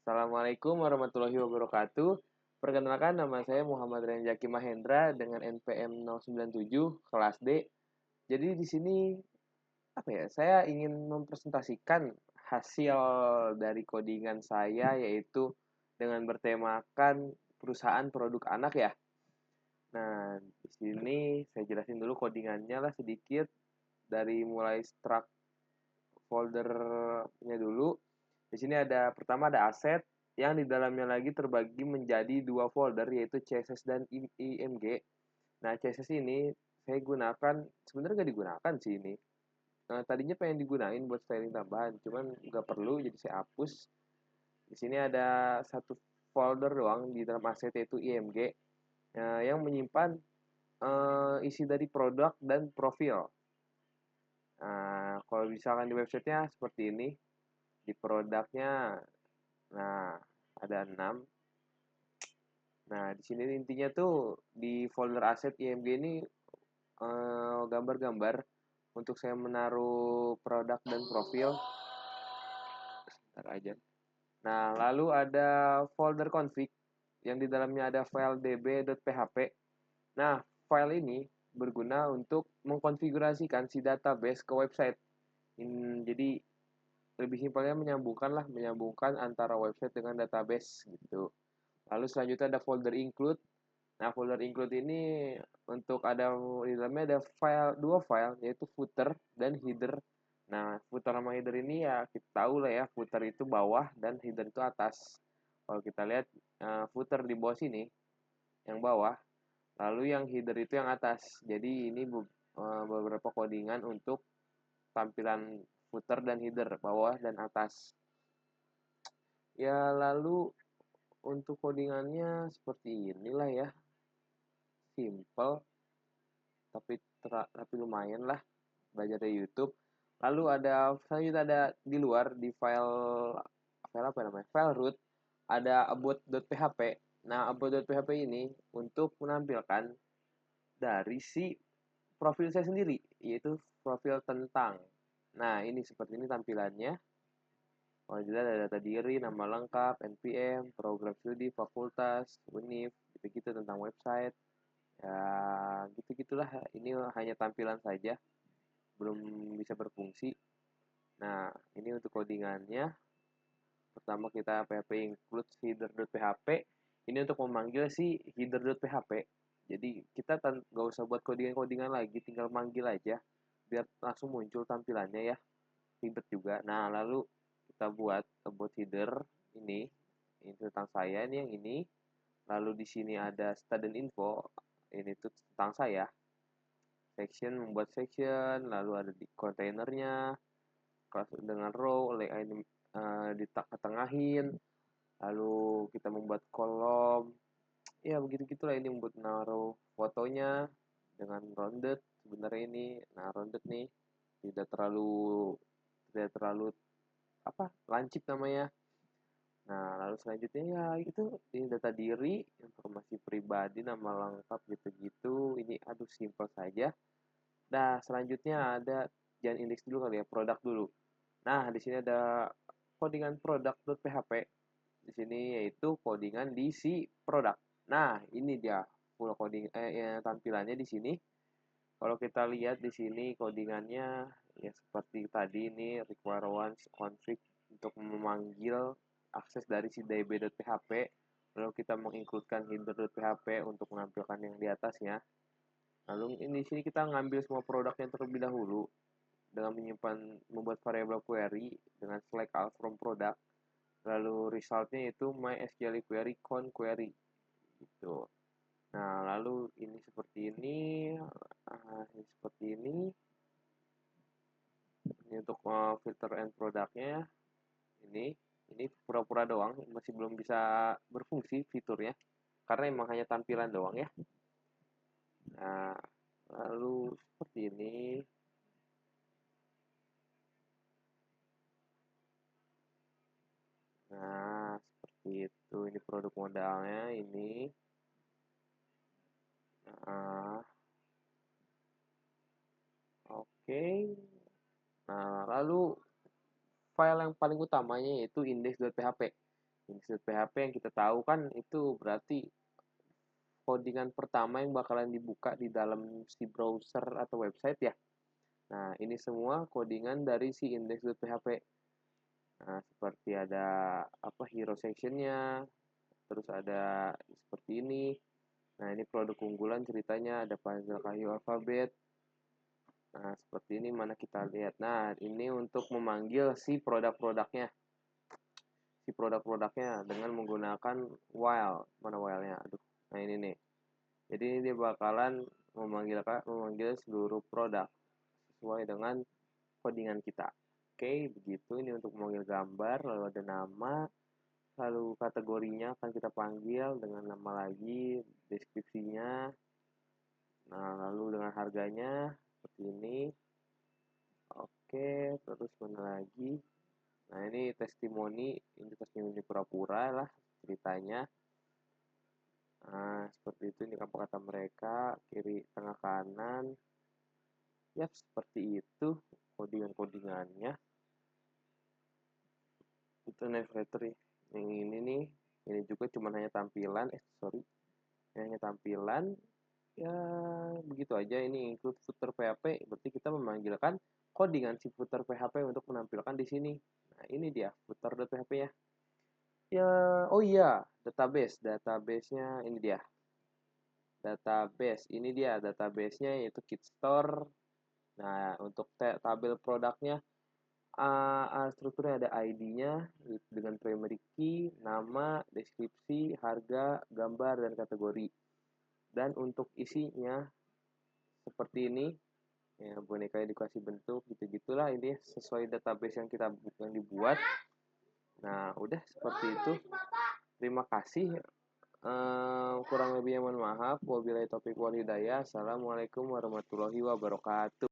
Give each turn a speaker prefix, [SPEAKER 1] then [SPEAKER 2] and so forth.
[SPEAKER 1] Assalamualaikum warahmatullahi wabarakatuh. Perkenalkan nama saya Muhammad Renjaki Mahendra dengan NPM 097 kelas D. Jadi di sini saya ingin mempresentasikan hasil dari codingan saya yaitu dengan bertemakan perusahaan produk anak ya. Nah, di sini saya jelasin dulu codingannya lah sedikit dari mulai struct foldernya dulu. Di sini pertama ada aset yang di dalamnya lagi terbagi menjadi dua folder yaitu CSS dan IMG. Nah, CSS ini saya gunakan sebenarnya nggak digunakan sih ini. Tadinya pengen digunain buat styling tambahan, cuman nggak perlu jadi saya hapus. Di sini ada satu folder doang di dalam aset yaitu IMG yang menyimpan isi dari produk dan profil. Nah, kalau misalkan di websitenya seperti ini, di produknya, nah ada 6. Nah, di sini intinya tuh di folder aset IMG ini gambar-gambar untuk saya menaruh produk dan profil. Sebentar aja. Nah, lalu ada folder config yang di dalamnya ada file db.php. Nah, file ini berguna untuk mengkonfigurasikan si database ke website. Jadi lebih simpelnya menyambungkan antara website dengan database gitu. Lalu selanjutnya ada folder include. Nah, folder include ini untuk di dalamnya ada dua file yaitu footer dan header. Nah, footer sama header ini ya kita tahu lah ya, footer itu bawah dan header itu atas. Kalau kita lihat footer di bawah sini yang bawah, lalu yang header itu yang atas. Jadi ini beberapa codingan untuk tampilan footer dan header bawah dan atas. Ya, lalu untuk codingannya seperti inilah ya. Simple tapi lumayan lah belajar dari YouTube. Lalu selanjutnya ada di luar di file apa namanya? File root ada about.php. Nah, about.php ini untuk menampilkan dari si profil saya sendiri, yaitu profil tentang. Nah, ini seperti ini tampilannya. Kalau dilihat ada data diri, nama lengkap, NPM, program studi, fakultas, univ, gitu-gitu tentang website. Ya, gitu-gitulah. Ini hanya tampilan saja, belum bisa berfungsi. Nah, ini untuk codingannya. Pertama kita php include header.php. Ini untuk memanggil si header.php. Jadi kita nggak usah buat codingan-codingan lagi, tinggal manggil aja biar langsung muncul tampilannya ya. Ribet juga. Nah, lalu kita buat header ini. Ini tentang saya ini yang ini. Lalu di sini ada student info. Ini tuh tentang saya. Membuat section, lalu ada di kontainernya, kelas dengan row, layout ditengahin, lalu kita membuat kolom, ya begitu gitulah ini membuat naruh fotonya dengan rounded sebenarnya ini, nah rounded nih tidak terlalu lancip namanya. Nah, lalu selanjutnya ya itu ini data diri, informasi pribadi, nama lengkap gitu-gitu. Ini simple saja. Nah, selanjutnya ada jangan indeks dulu kali ya, produk dulu. Nah, di sini ada codingan product.php. Di sini yaitu codingan di si produk. Nah, ini dia full coding ya, tampilannya di sini. Kalau kita lihat di sini codingannya ya seperti tadi ini require once config untuk memanggil akses dari si db.php. Lalu kita mengincludekan header.php untuk menampilkan yang di atasnya. Lalu ini di sini kita ngambil semua produknya terlebih dahulu dengan membuat variabel query dengan select all from product. Lalu resultnya itu MySQL query con query gitu. Nah, lalu ini seperti ini. Ini untuk filter and produknya. Ini pura-pura doang, masih belum bisa berfungsi fiturnya karena emang hanya tampilan doang ya. Nah, lalu seperti ini. Nah, seperti itu. Ini produk modalnya ini. Nah, oke. Nah, lalu file yang paling utamanya yaitu index.php. index.php yang kita tahu kan itu berarti codingan pertama yang bakalan dibuka di dalam si browser atau website ya. Nah, ini semua codingan dari si index.php. Nah, seperti ada apa hero sectionnya, terus ada seperti ini. Nah, ini produk unggulan ceritanya ada puzzle kayu alfabet. Nah, seperti ini mana kita lihat. Nah, ini untuk memanggil si produk-produknya. Si produk-produknya dengan menggunakan while. Mana while-nya? Aduh. Nah, ini nih. Jadi ini dia bakalan memanggil seluruh produk sesuai dengan codingan kita. Oke, begitu. Ini untuk memanggil gambar, lalu ada nama, lalu kategorinya akan kita panggil dengan nama lagi, deskripsinya. Nah, lalu dengan harganya seperti ini. Oke, terus mana lagi? Nah, ini testimoni pura-pura lah ceritanya. Nah, seperti itu ini apa kata mereka, kiri, tengah, kanan. Ya, seperti itu codingan-codingannya. Itu navigator yang ini nih, ini juga cuma hanya tampilan, hanya tampilan. Ya, begitu aja. Ini include footer PHP, berarti kita memanggilkan codingan si footer PHP untuk menampilkan di sini. Nah, ini dia footer.php ya. Ya, oh iya, database-nya ini dia. Ini dia database-nya yaitu Kitstore. Nah, untuk tabel produknya strukturnya ada ID-nya dengan primary key, nama, deskripsi, harga, gambar, dan kategori. Dan untuk isinya seperti ini, ya, boneka yang dikasih bentuk gitu-gitulah ini sesuai database yang dibuat. Nah, udah seperti itu. Terima kasih. Kurang lebihnya mohon maaf. Wabillahi taufiq wal hidayah. Assalamualaikum warahmatullahi wabarakatuh.